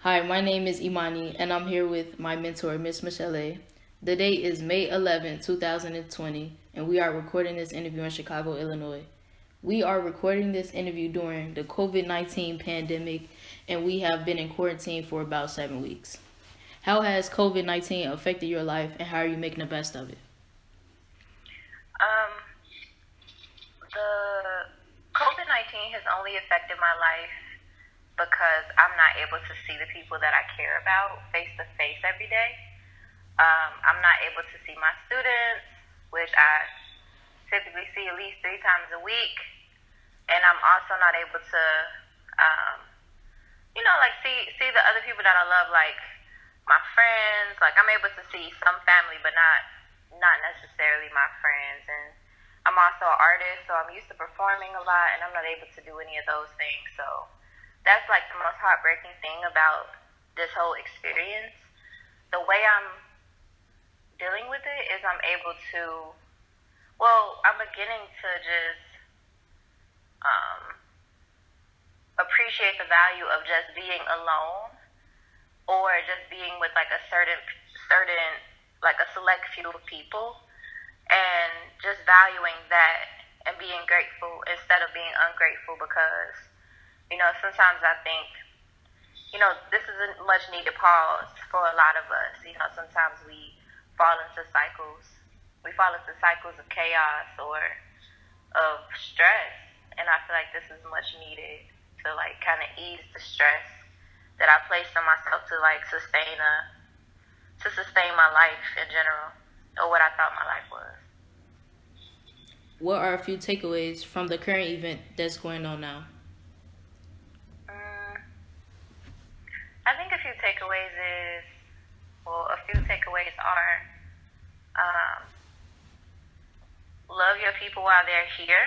Hi, my name is Imani, and I'm here with my mentor, Miss Michelle. The date is May 11, 2020, and we are recording this interview in Chicago, Illinois. We are recording this interview during the COVID-19 pandemic, and we have been in quarantine for about 7 weeks. How has COVID-19 affected your life, and how are you making the best of it? Um, the COVID-19 has only affected my life because I'm not able to see the people that I care about face to face every day. I'm not able to see my students, which I typically see at least 3 times a week, and I'm also not able to, um, like see the other people that I love, like my friends. Like I'm able to see some family, but not necessarily my friends. And I'm also an artist, so I'm used to performing a lot, and I'm not able to do any of those things. So that's like the most heartbreaking thing about this whole experience. The way I'm dealing with it is I'm beginning to just um, appreciate the value of just being alone or just being with like a certain like a select few of people and just valuing that and being grateful instead of being ungrateful because sometimes I think this is a much needed pause for a lot of us. Sometimes fall into cycles we fall into cycles of chaos or of stress, and I feel like this is much needed to like kind of ease the stress that I placed on myself to like sustain my life in general, or what I thought my life was. What are a few takeaways from the current event that's going on now? Mm, I think a few takeaways are um, love your people while they're here.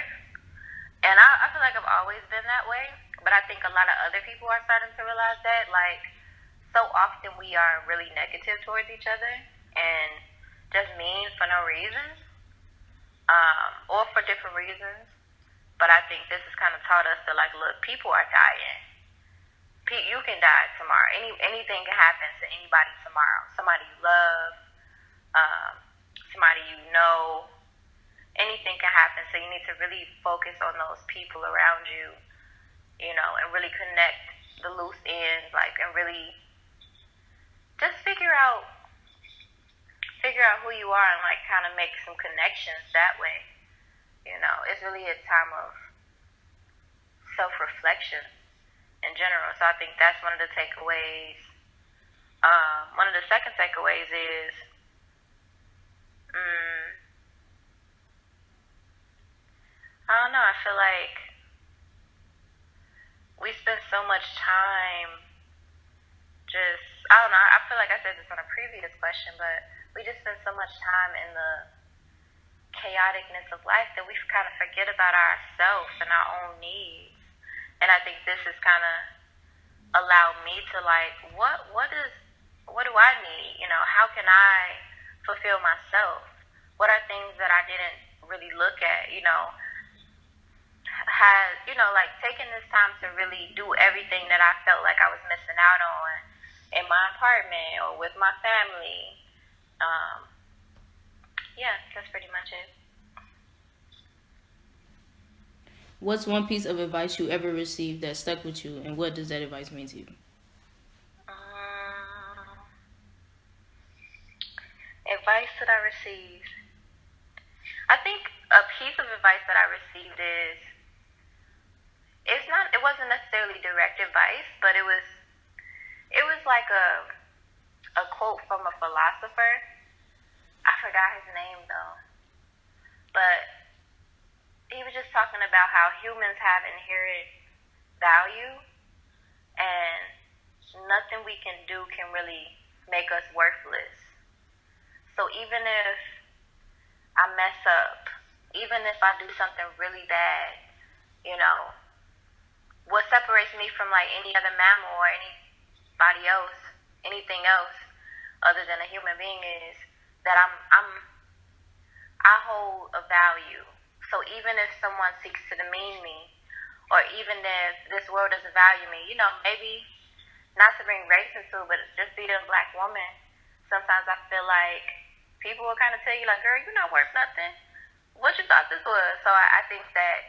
And I feel like I've always been that way, but I think a lot of other people are starting to realize that. Like, so often we are really negative towards each other and just mean for no reason, or for different reasons. But I think this has kind of taught us to like, look, people are dying. You can die tomorrow. Anything can happen to anybody tomorrow. Somebody you love, um, somebody you know. Anything can happen. So you need to really focus on those people around you, and really connect the loose ends, like, and really just figure out who you are and like kind of make some connections that way. It's really a time of self reflection in general. So I think that's one of the takeaways. One of the second takeaways is, mm, I don't know. I feel like we spend so much time just, I don't know. I feel like I said this on a previous question, but we just spend so much time in the chaoticness of life that we kind of forget about ourselves and our own needs. And I think this has kind of allowed me to like, what do I need? How can I fulfill myself? What are things that I didn't really look at? Has like taking this time to really do everything that I felt like I was missing out on in my apartment or with my family. Um, yeah, that's pretty much it. What's one piece of advice you ever received that stuck with you, and what does that advice mean to you? Um, Advice that I received. I think a piece of advice that I received is it wasn't necessarily direct advice, but it was like a quote from a philosopher. I forgot his name though, but he was just talking about how humans have inherent value and nothing we can do can really make us worthless. So even if I mess up, even if I do something really bad, you know, what separates me from like any other mammal or anybody else, anything else other than a human being is that I hold a value. So even if someone seeks to demean me, or even if this world doesn't value me, maybe not to bring race into it, but it's just being a black woman. Sometimes I feel like people will kind of tell you, like, girl, you're not worth nothing. What you thought this was? So I think that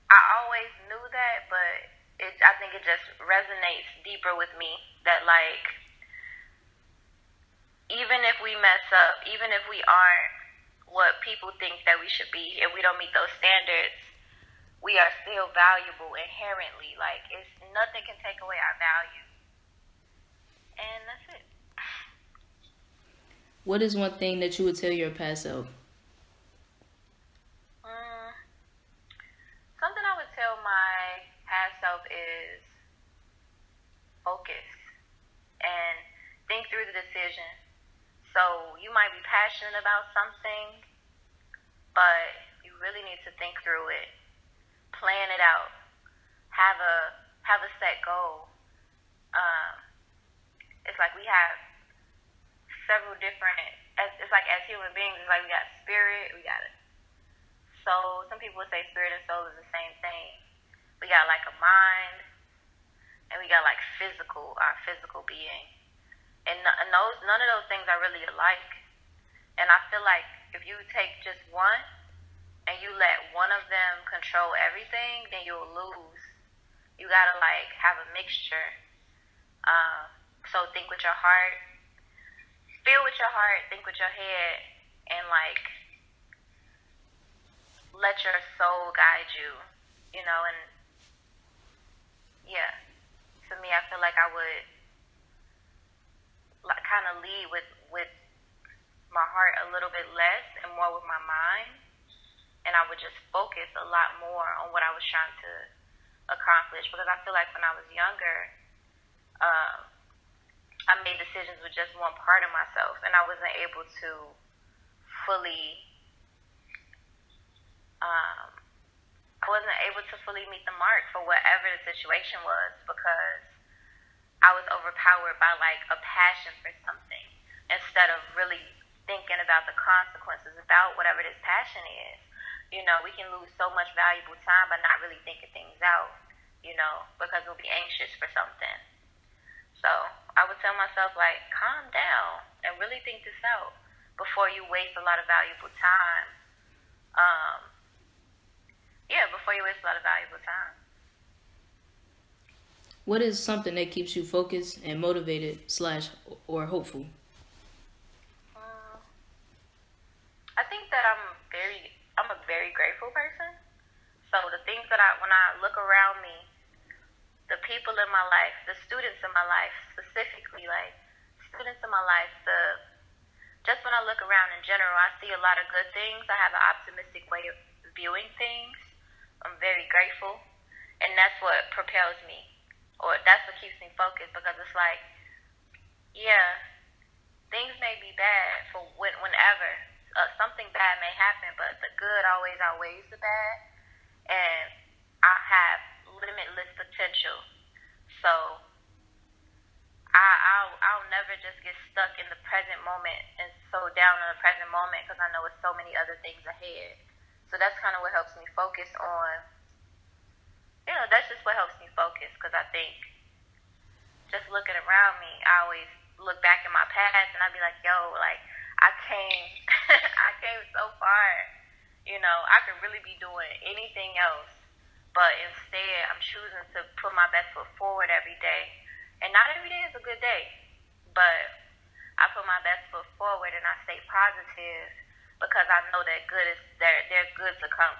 I always knew that, but I think it just resonates deeper with me that, like, even if we mess up, even if we aren't what people think that we should be, if we don't meet those standards, we are still valuable inherently. Like, it's nothing can take away our value. And that's it. What is one thing that you would tell your past self? Something I would tell my past self is focus and think through the decision. So you might be passionate about something, but you really need to think through it, plan it out, have a set goal. It's like we have several different. It's like as human beings, it's like we got spirit, we got soul. Some people would say spirit and soul is the same thing. We got like a mind, and we got like our physical being. And none of those things are really alike. And I feel like if you take just one and you let one of them control everything, then you'll lose. You gotta like have a mixture. So think with your heart, feel with your heart, think with your head, and like let your soul guide you, and yeah. To me, I feel like I would kind of lead with my heart a little bit less and more with my mind, and I would just focus a lot more on what I was trying to accomplish, because I feel like when I was younger, I made decisions with just one part of myself, and I wasn't able to fully meet the mark for whatever the situation was, because I was overpowered by like a passion for something instead of really thinking about the consequences about whatever this passion is. We can lose so much valuable time by not really thinking things out, because we'll be anxious for something. So I would tell myself, like, calm down and really think this out before you waste a lot of valuable time. Before you waste a lot of valuable time. What is something that keeps you focused and motivated / or hopeful? I think that I'm a very grateful person. So the things that when I look around me, the people in my life, the students in my life, specifically, like students in my life, just when I look around in general, I see a lot of good things. I have an optimistic way of viewing things. I'm very grateful, and that's what propels me, or that's what keeps me focused, because it's like, yeah, things may be bad for whenever. Something bad may happen, but the good always outweighs the bad, and I have limitless potential. So I'll never just get stuck in the present moment and so down in the present moment, because I know it's so many other things ahead. So that's kind of what helps me focus on. That's just what helps me focus, because I think just looking around me, I always look back in my past and I'd be like, yo, like I came I came so far. I could really be doing anything else, but instead I'm choosing to put my best foot forward every day. And not every day is a good day, but I put my best foot forward and I stay positive, because I know that there's good to come.